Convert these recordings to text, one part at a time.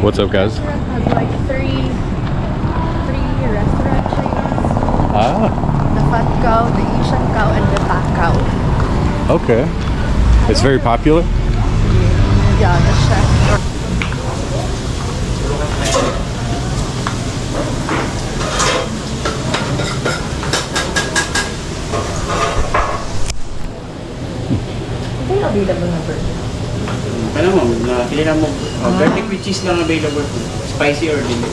What's up, guys? Has like three restaurant chains. Ah, The Fat Cow, the Asian Cow, and the Fat Cow. okay. It's very popular. Yeah, the chef. Ito yung available na burger. Ano mo, kailangan mo, garlic with cheese lang available po. Spicy or dili.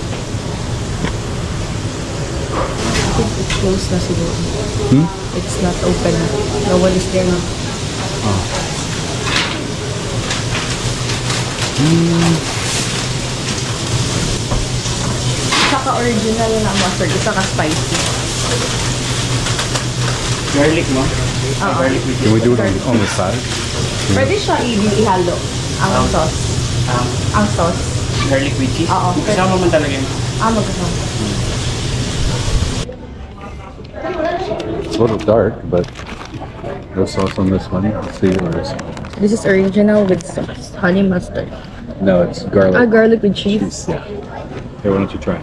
I think it's closed na siguro. Hmm? It's not open na. No one is there na. Oh. Saka original na mustard, isa ka spicy. Garlic mo? Garlic with Can we cheese. do it on the side? Pwede siya ihalo. Ang sauce. Ang sauce. Garlic with cheese? Oo. Kasama man talaga yun. Magkasama. It's a little dark, but no sauce on this one. Let's see yours. This is original with sauce. Honey mustard. No, it's garlic. Garlic with cheese. Yeah. Hey, why don't you try?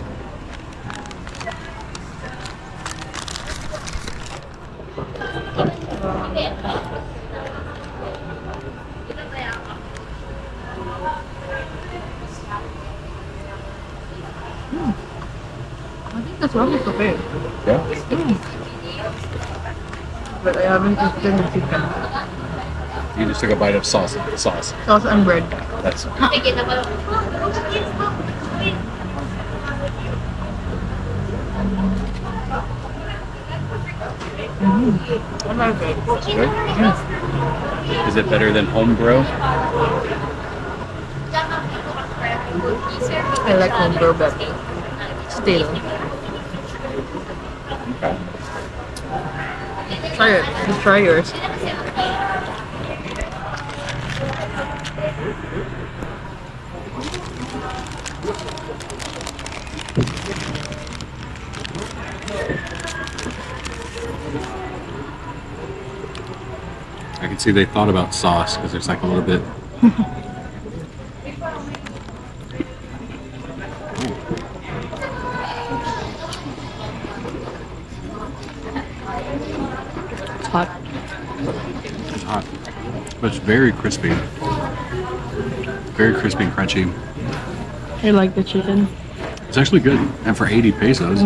I think that's one is okay. Yeah. But I haven't eaten the chicken. You just took a bite of sauce. Sauce and bread. That's. I like it. Good. Is it better than homebrew? I like homebrew better. Still. Okay. Try it. Just try yours. I can see they thought about sauce because there's like a little bit. It's hot. It's hot, but it's very crispy. Very crispy and crunchy. I like the chicken. It's actually good, and for 80 pesos.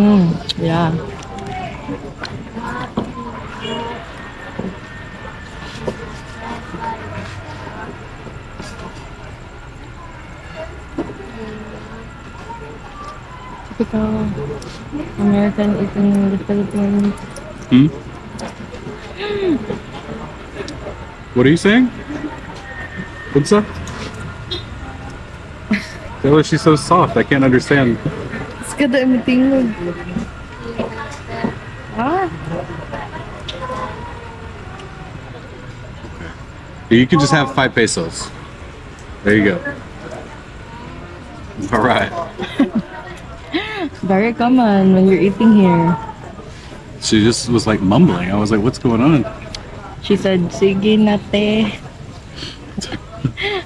Yeah. Typical American eating in the Philippines. Hmm? What are you saying? What's up? Tell her she's so soft. I can't understand. It's kada tingog. Ah. You can just have 5 pesos. There you go. All right. Very common when you're eating here. She just was like mumbling. I was like, what's going on? She said, "Sige na te."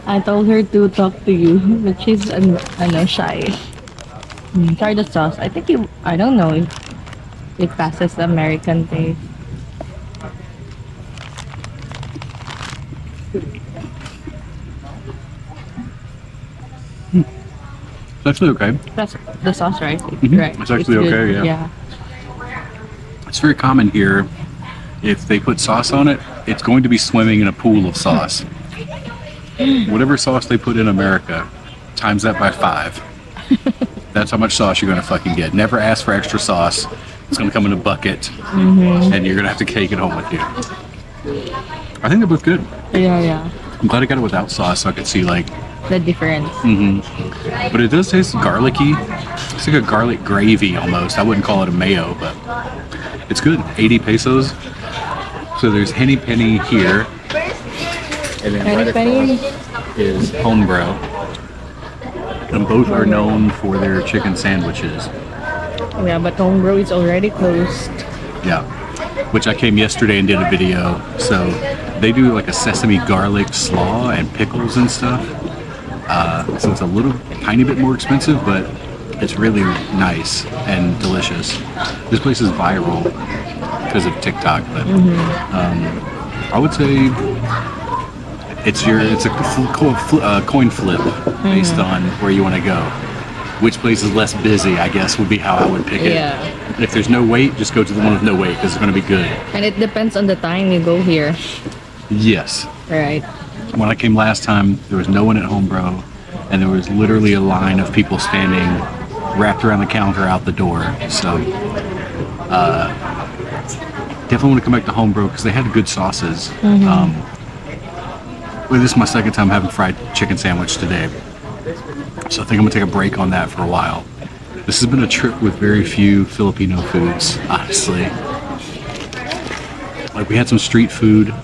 I told her to talk to you, but she's shy. Try the sauce. I think I don't know if it passes the American taste. It's actually okay. That's the sauce, right? Right. It's actually good. okay, yeah. Yeah. It's very common here. If they put sauce on it, it's going to be swimming in a pool of sauce. Whatever sauce they put in America, times that by 5. That's how much sauce you're going to fucking get. Never ask for extra sauce. It's going to come in a bucket, and you're going to have to take it home with you. I think they're both good. Yeah. I'm glad I got it without sauce so I could see like The difference. But it does taste garlicky. It's like a garlic gravy almost. I wouldn't call it a mayo, but it's good. 80 pesos. So there's Henny Penny here. And then Henny right Penny across is Homebrew. And both are known for their chicken sandwiches. Yeah, but Homebrew is already closed. Yeah. Which I came yesterday and did a video. So they do like a sesame garlic slaw and pickles and stuff. So it's a little tiny bit more expensive, but it's really nice and delicious. This place is viral because of TikTok, but I would say it's a coin flip based on where you want to go. Which place is less busy, I guess, would be how I would pick it. Yeah. If there's no wait, just go to the one with no wait because it's going to be good. And it depends on the time you go here. Yes. Right. When I came last time, there was no one at home, bro, and there was literally a line of people standing wrapped around the counter out the door. So definitely want to come back to home, bro, because they had good sauces. Well, this is my second time having fried chicken sandwich today. So I think I'm gonna take a break on that for a while. This has been a trip with very few Filipino foods, honestly. Like we had some street food,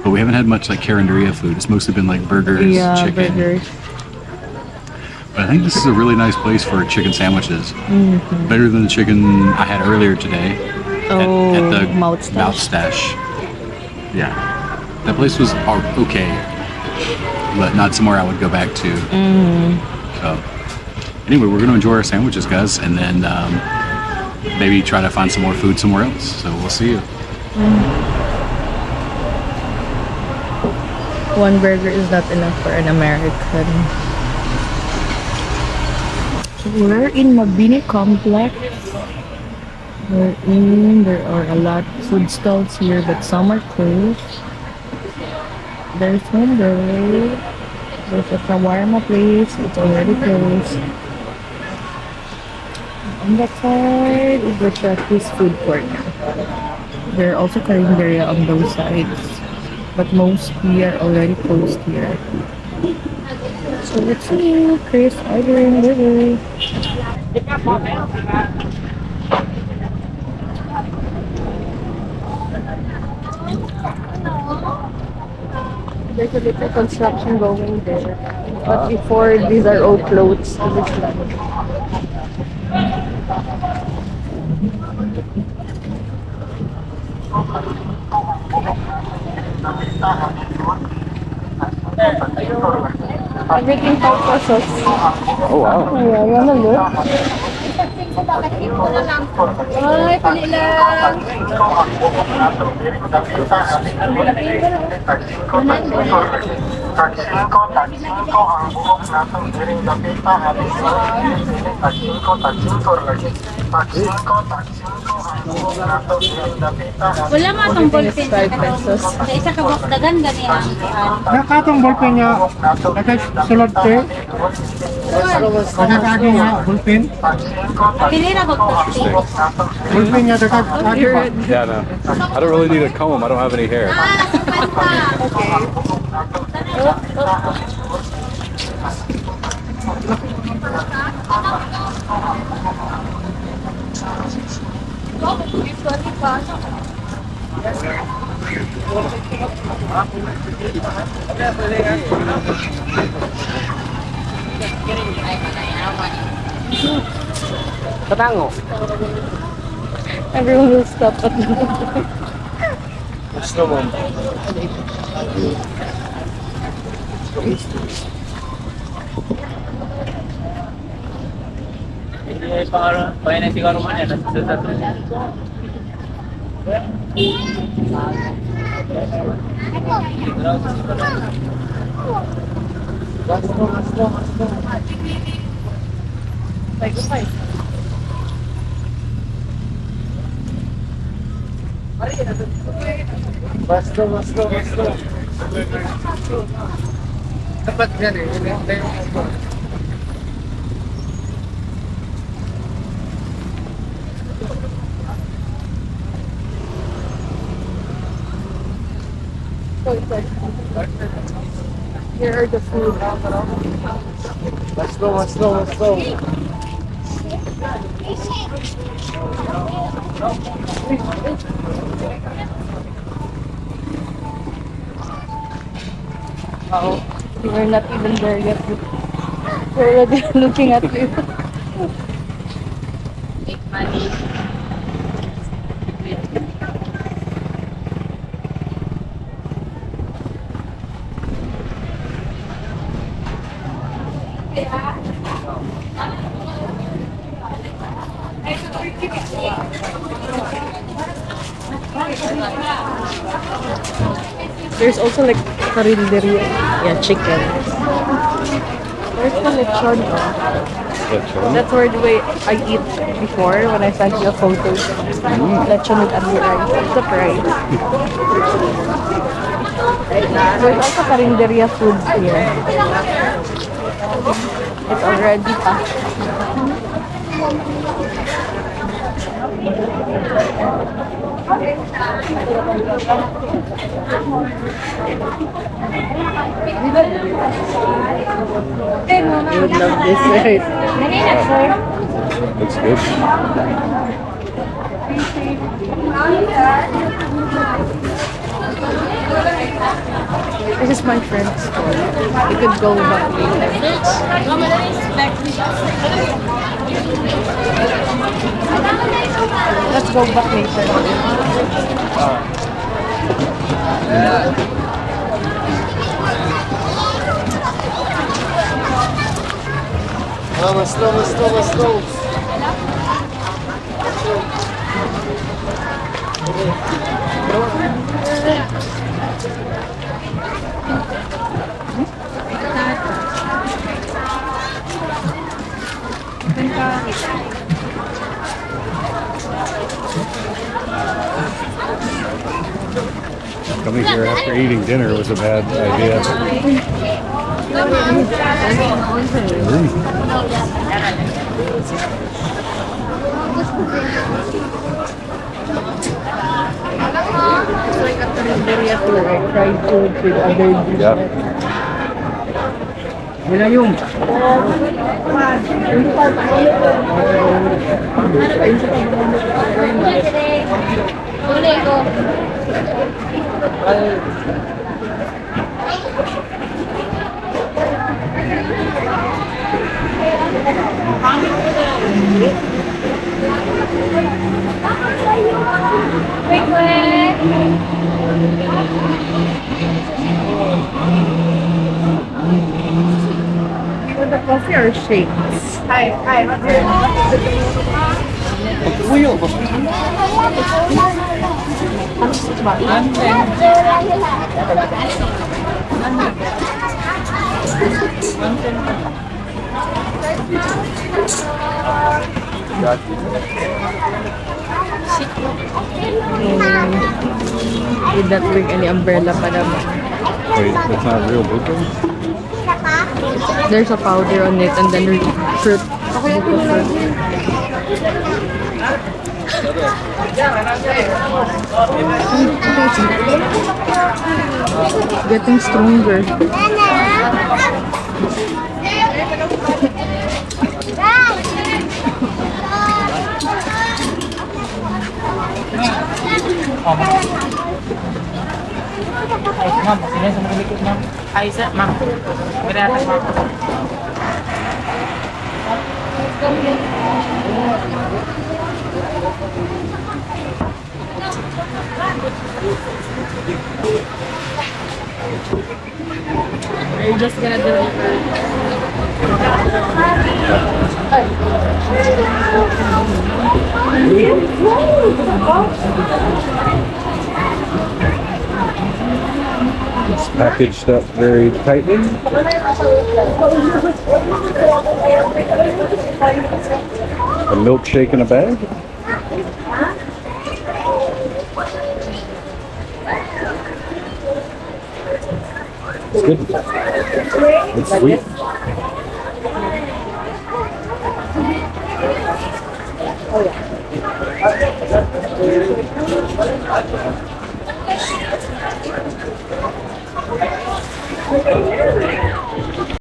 but we haven't had much like Carinderia food. It's mostly been like burgers, chicken. Burgers. But I think this is a really nice place for chicken sandwiches. Better than the chicken I had earlier today at the Mouth Stash. Yeah, that place was okay, but not somewhere I would go back to. So anyway, we're gonna enjoy our sandwiches, guys, and then maybe try to find some more food somewhere else. So we'll see you. One burger is not enough for an American. We're in Mabini Complex. There are a lot of food stalls here, but some are closed. There's one there. There's a shawarma place. It's already closed. On that side is the Turkish food court. There are also carinderia on those sides, but mostly are already closed here. So let's see. Chris ordering burger. There's a little construction going there. But before, these are all clothes. Everything 5 pesos. Oh wow. Yeah, you wanna look? Ay, pali lang. Wala nga itong ballpen. 5 pesos. Sa isa ka bakdagan, ganyan. Nakatong ballpen niya, nakasulod ko. Nakakagi nga, ballpen. Pili na bakdagan. Ballpen niya, nakakagi pa. Yeah, no. I don't really need a comb. I don't have any hair. Everyone will stop at the Basta. Dapat yan eh. Here are the food. Let's go. Wow. We're not even there yet. We're already looking at you. Make money. There's also like karinderya. Yeah, chicken. Where's the lechon? That's where the way I eat before when I sent you a photo. Lechon with onion rice. What's the price? There's also karinderya food here. It's already packed. You would love this, right? Looks good. This is my friend's store. You could go back later. Let's go back later. Mas slow. Coming here after eating dinner was a bad idea. It's like a karinderya tour, like fried food with other dishes. Yeah. You want the coffee or shakes? Did not bring any umbrella pa naman. Wait, that's not real buko? There's a powder on it and then fruit. Getting stronger. Are you just gonna deliver? It's packaged up very tightly. A milkshake in a bag. It's good. It's sweet.